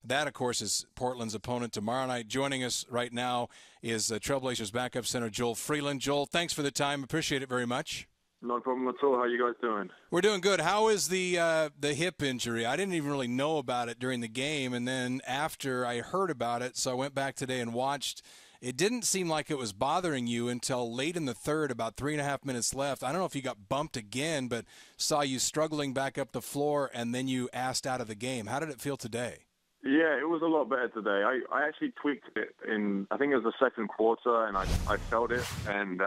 That, of course, is Portland's opponent tomorrow night. Joining us right now is Trailblazers backup center Joel Freeland. Joel, thanks for the time. Appreciate it very much. No problem at all. How are you guys doing? We're doing good. How is the hip injury? I didn't even really know about it during the game, and then after I heard about it, so I went back today and watched. It didn't seem like it was bothering you until late in the third, about 3.5 minutes left. I don't know if you got bumped again, but saw you struggling back up the floor, and then you asked out of the game. How did it feel today? Yeah, it was a lot better today. I actually tweaked it in, I think it was the second quarter, and I felt it. And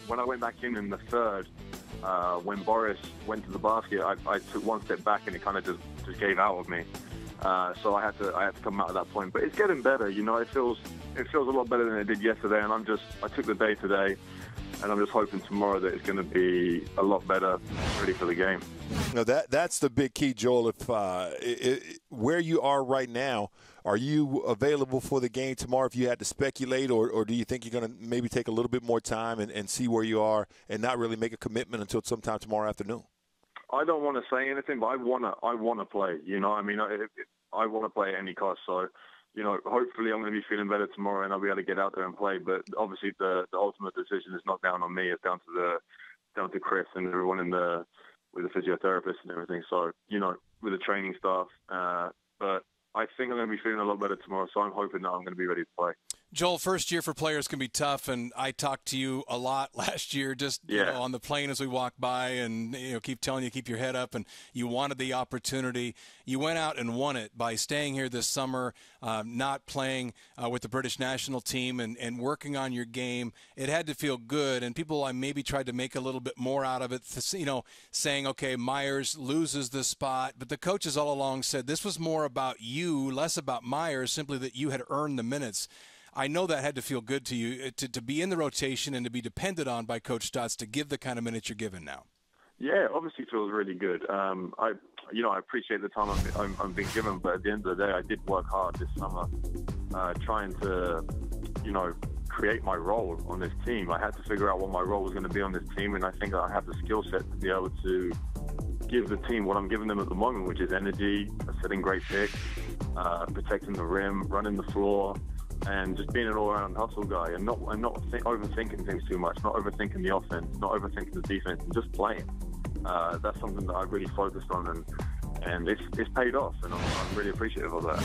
when I went back in the third, when Boris went to the basket, I took one step back, and it kind of just gave out of me. So I had to come out at that point. But it's getting better, you know. It feels a lot better than it did yesterday, and I took the day today, and I'm just hoping tomorrow that it's going to be a lot better, ready for the game. No, that's the big key, Joel. If where you are right now, are you available for the game tomorrow if you had to speculate, or do you think you're going to maybe take a little bit more time and see where you are and not really make a commitment until sometime tomorrow afternoon? I don't want to say anything, but I want to play. You know, I mean, I want to play at any cost. So, you know, hopefully I'm going to be feeling better tomorrow and I'll be able to get out there and play. But obviously the ultimate decision is not down on me. It's down to Chris and everyone with the physiotherapist and everything. So, you know, with the training staff. But I think I'm going to be feeling a lot better tomorrow. So I'm hoping that I'm going to be ready to play. Joel, first year for players can be tough, and I talked to you a lot last year just you know, on the plane as we walked by and keep telling you keep your head up, and you wanted the opportunity. You went out and won it by staying here this summer, not playing with the British national team and working on your game. It had to feel good, and people maybe tried to make a little bit more out of it, saying, okay, Myers loses the spot, but the coaches all along said this was more about you, less about Myers, simply that you had earned the minutes. I know that had to feel good to you to be in the rotation and to be depended on by Coach Stotts to give the kind of minutes you're given now. Yeah, obviously feels really good. I appreciate the time I'm being given, but at the end of the day, I did work hard this summer trying to, create my role on this team. I had to figure out what my role was going to be on this team, and I think I have the skill set to be able to give the team what I'm giving them at the moment, which is energy, setting great picks, protecting the rim, running the floor, and just being an all-around hustle guy and not overthinking things too much, not overthinking the offense, not overthinking the defense, and just playing. That's something that I really focused on, and it's paid off, and I'm really appreciative of that.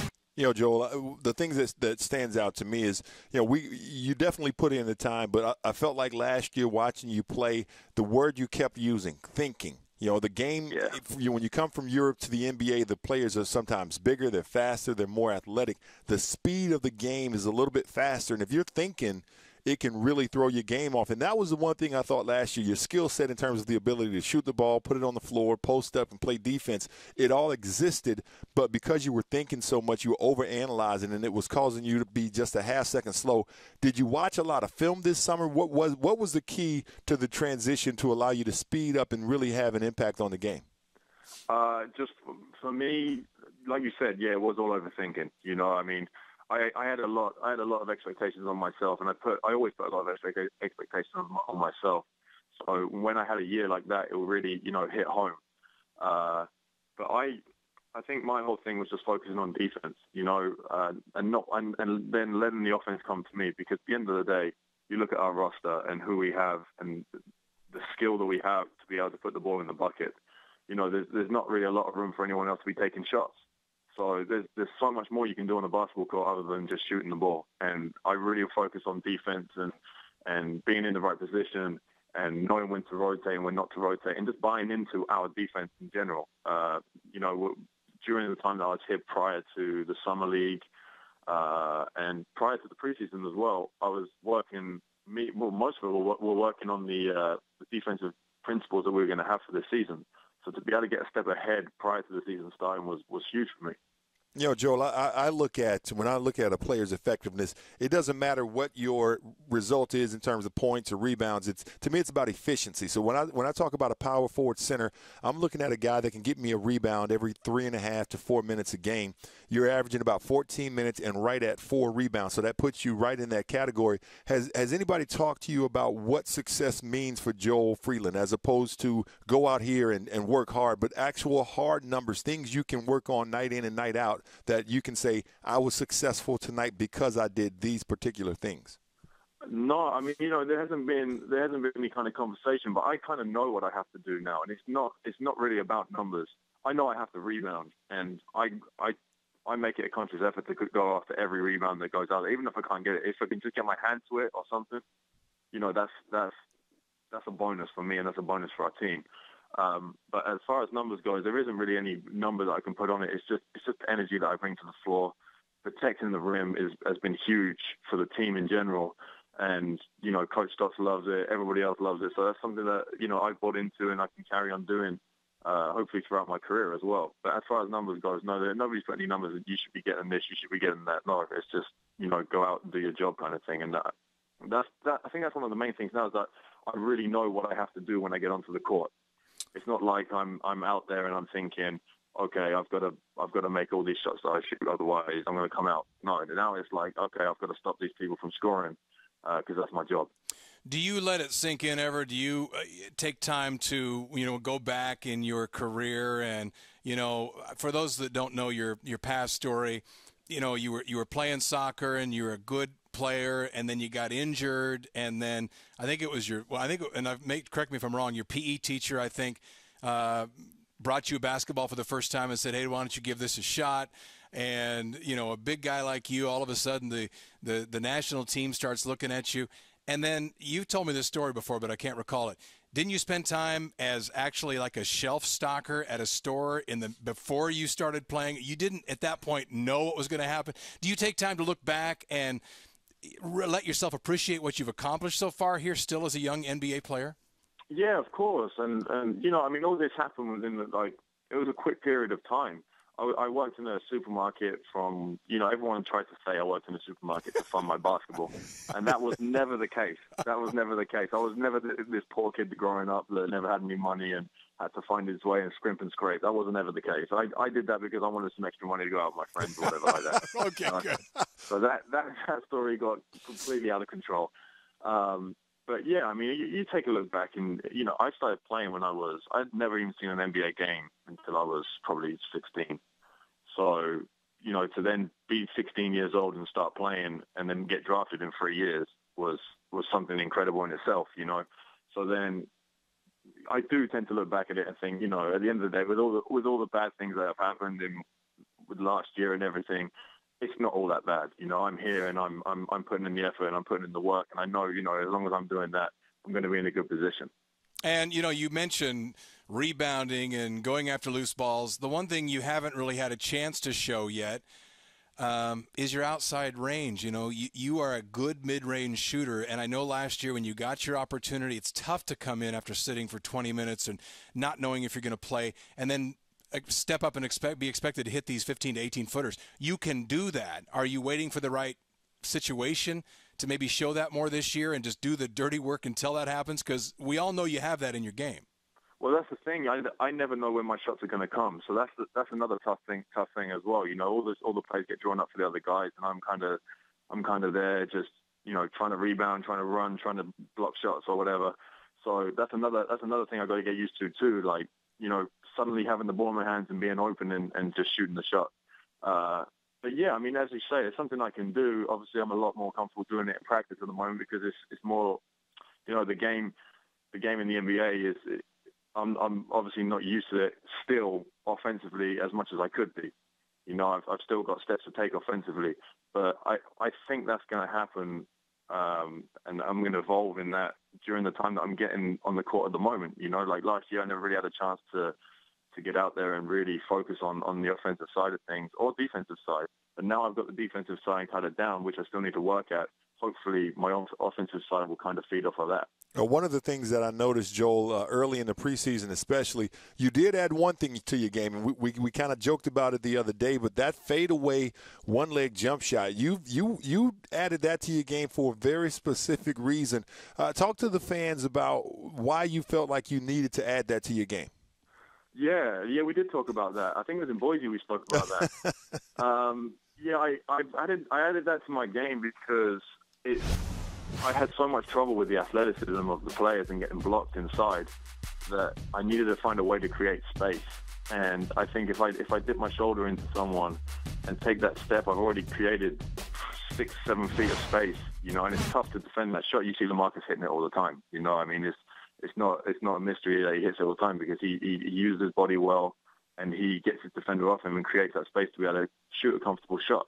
Joel, the things that stands out to me is, you definitely put in the time, but I felt like last year watching you play, the word you kept using, thinking. The game, when you come from Europe to the NBA, the players are sometimes bigger, they're faster, they're more athletic. The speed of the game is a little bit faster, and if you're thinking, it can really throw your game off. And that was the one thing I thought last year, your skill set in terms of the ability to shoot the ball, put it on the floor, post up, and play defense, it all existed. But because you were thinking so much, you were overanalyzing, and it was causing you to be just a half second slow. Did you watch a lot of film this summer? What was the key to the transition to allow you to speed up and really have an impact on the game? Just for me, like you said, it was all overthinking. I had a lot of expectations on myself, and I always put a lot of expectations on myself. So when I had a year like that, it really, hit home. But I think my whole thing was just focusing on defense, and then letting the offense come to me, because at the end of the day, you look at our roster and who we have and the skill that we have to be able to put the ball in the bucket. There's not really a lot of room for anyone else to be taking shots. So there's so much more you can do on a basketball court other than just shooting the ball. And I really focus on defense and being in the right position and knowing when to rotate and when not to rotate, and just buying into our defense in general. During the time that I was here prior to the summer league and prior to the preseason as well, I was working. Most of it were working on the defensive principles that we were going to have for this season. So to be able to get a step ahead prior to the season starting was huge for me. Joel, when I look at a player's effectiveness, it doesn't matter what your result is in terms of points or rebounds. To me, it's about efficiency. So when I talk about a power forward center, I'm looking at a guy that can get me a rebound every 3.5 to 4 minutes a game. You're averaging about 14 minutes and right at 4 rebounds. So that puts you right in that category. Has anybody talked to you about what success means for Joel Freeland, as opposed to go out here and work hard, but actual hard numbers, things you can work on night in and night out? out that you can say, I was successful tonight because I did these particular things? No, I mean, there hasn't been any kind of conversation, but I kind of know what I have to do now, and it's not really about numbers. I know I have to rebound, and I make it a conscious effort to go after every rebound that goes out there, even if I can't get it. If I can just get my hand to it or something, that's a bonus for me, and that's a bonus for our team. But as far as numbers goes, there isn't really any number that I can put on it. It's just the energy that I bring to the floor. Protecting the rim has been huge for the team in general. And, Coach Stotts loves it. Everybody else loves it. So that's something that, I've bought into and I can carry on doing, hopefully throughout my career as well. But as far as numbers goes, no, nobody's put any numbers that you should be getting this, you should be getting that. No, it's just, go out and do your job kind of thing. And I think that's one of the main things now is that I really know what I have to do when I get onto the court. It's not like I'm out there and I'm thinking, okay, I've got to make all these shots that I shoot, otherwise I'm going to come out. No, now it's like, okay, I've got to stop these people from scoring because that's my job. Do you let it sink in ever? Do you take time to, go back in your career and, for those that don't know your past story, you were playing soccer and you were a good player, and then you got injured, and then I think it was correct me if I'm wrong, your PE teacher, I think, brought you a basketball for the first time and said, hey, why don't you give this a shot? And, a big guy like you, all of a sudden the national team starts looking at you. And then you've told me this story before, but I can't recall it. Didn't you spend time as actually like a shelf stocker at a store before you started playing? You didn't at that point know what was going to happen. Do you take time to look back and let yourself appreciate what you've accomplished so far here still as a young NBA player? Yeah, of course. And all this happened within it was a quick period of time. I worked in a supermarket from, everyone tried to say I worked in a supermarket to fund my basketball. And that was never the case. I was never this poor kid growing up that never had any money and had to find his way and scrimp and scrape. That wasn't ever the case. I did that because I wanted some extra money to go out with my friends or whatever like that. Okay, good. So that story got completely out of control. But yeah, you take a look back and, I started playing when I'd never even seen an NBA game until I was probably 16. So, to then be 16 years old and start playing and then get drafted in 3 years was something incredible in itself, So then I do tend to look back at it and think, at the end of the day, with all the bad things that have happened with last year and everything, it's not all that bad. I'm here and I'm putting in the effort and I'm putting in the work. And I know, as long as I'm doing that, I'm going to be in a good position. And, you mentioned rebounding and going after loose balls. The one thing you haven't really had a chance to show yet is your outside range. You are a good mid-range shooter. And I know last year when you got your opportunity, it's tough to come in after sitting for 20 minutes and not knowing if you're going to play and then step up and be expected to hit these 15 to 18 footers. You can do that. Are you waiting for the right situation to maybe show that more this year and just do the dirty work until that happens? Because we all know you have that in your game. Well, that's the thing. I never know when my shots are going to come. So that's another tough thing as well. All the plays get drawn up for the other guys, and I'm kind of there just trying to rebound, trying to run, trying to block shots or whatever. So that's another thing I got to get used to too. Suddenly having the ball in my hands and being open and just shooting the shot. But yeah, as you say, it's something I can do. Obviously, I'm a lot more comfortable doing it in practice at the moment because it's more, the game in the NBA is. I'm obviously not used to it still offensively as much as I could be. I've still got steps to take offensively, but I think that's going to happen, and I'm going to evolve in that during the time that I'm getting on the court at the moment. Like last year, I never really had a chance to get out there and really focus on the offensive side of things or defensive side. But now I've got the defensive side kind of down, which I still need to work at. Hopefully my offensive side will kind of feed off of that. One of the things that I noticed, Joel, early in the preseason especially, you did add one thing to your game, and we kind of joked about it the other day, but that fadeaway one-leg jump shot, you added that to your game for a very specific reason. Talk to the fans about why you felt like you needed to add that to your game. Yeah, we did talk about that. I think it was in Boise we spoke about that. I added that to my game because I had so much trouble with the athleticism of the players and getting blocked inside that I needed to find a way to create space. And I think if I dip my shoulder into someone and take that step, I've already created 6-7 feet of space, you know, and it's tough to defend that shot. You see LaMarcus hitting it all the time, you know. I mean, it's not a mystery that he hits it all the time because he uses his body well and he gets his defender off him and creates that space to be able to shoot a comfortable shot.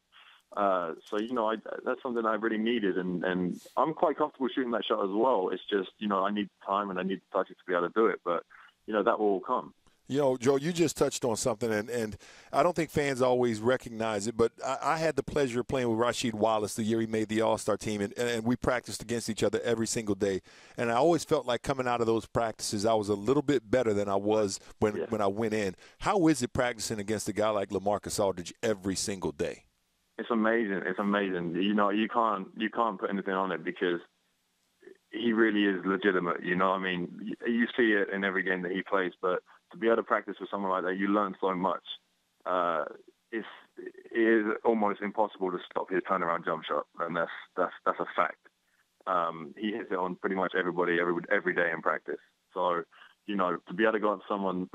So, you know, that's something I really needed, and I'm quite comfortable shooting that shot as well. It's just, you know, I need time and I need the touches to be able to do it, but, you know, that will all come. You know, Joe, you just touched on something, and I don't think fans always recognize it, but I had the pleasure of playing with Rasheed Wallace the year he made the All-Star team, and we practiced against each other every single day. And I always felt like coming out of those practices, I was a little bit better than I was when I went in. How is it practicing against a guy like LaMarcus Aldridge every single day? It's amazing. It's amazing. You know, you can't put anything on it because he really is legitimate. You know, I mean, you see it in every game that he plays, but to be able to practice with someone like that, you learn so much. It is almost impossible to stop his turnaround jump shot, and that's a fact. He hits it on pretty much everybody every day in practice. So, you know, to be able to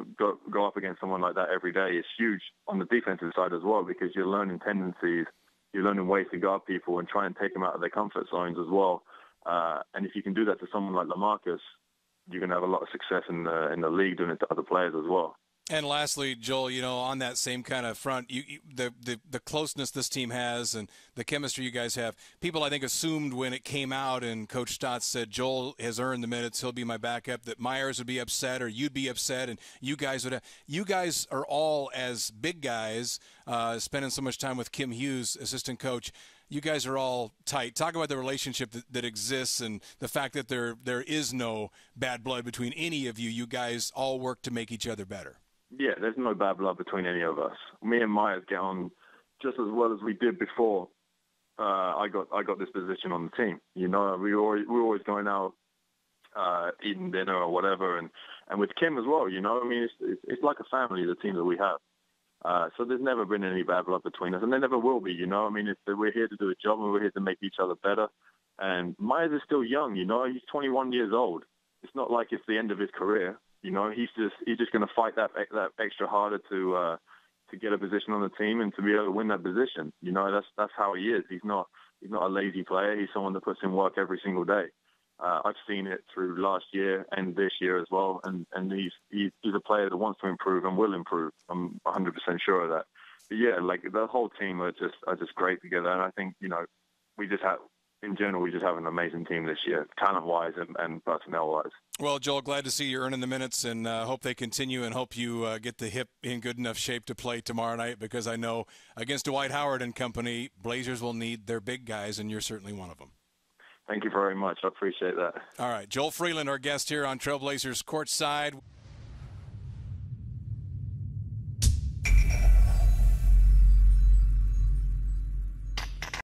go up against someone like that every day is huge on the defensive side as well, because you're learning tendencies, you're learning ways to guard people and try and take them out of their comfort zones as well. And if you can do that to someone like LaMarcus, you're going to have a lot of success in the league doing it to other players as well. And lastly, Joel, you know, on that same kind of front, the closeness this team has and the chemistry you guys have, people I think assumed when it came out and Coach Stotts said Joel has earned the minutes, he'll be my backup, that Myers would be upset or you'd be upset and you guys would have. You guys are all, as big guys, spending so much time with Kim Hughes, assistant coach, you guys are all tight. Talk about the relationship that exists and the fact that there is no bad blood between any of you. You guys all work to make each other better. Yeah, there's no bad blood between any of us. Me and Myers get on just as well as we did before I got this position on the team. You know, we were always going out eating dinner or whatever, and with Kim as well. You know, I mean, it's like a family, the team that we have. So there's never been any bad blood between us, and there never will be. You know, I mean, we're here to do a job and we're here to make each other better. And Myers is still young. You know, he's 21 years old. It's not like it's the end of his career. You know, he's just going to fight that extra harder to get a position on the team and to be able to win that position. You know, that's how he is. He's not a lazy player. He's someone that puts in work every single day. I've seen it through last year and this year as well. And he's a player that wants to improve and will improve. I'm 100% sure of that. But yeah, like the whole team are just great together. And I think, you know, in general, we just have an amazing team this year, talent-wise and personnel-wise. Well, Joel, glad to see you earning the minutes, and hope they continue, and hope you get the hip in good enough shape to play tomorrow night, because I know against Dwight Howard and company, Blazers will need their big guys, and you're certainly one of them. Thank you very much. I appreciate that. All right. Joel Freeland, our guest here on Trailblazers Courtside.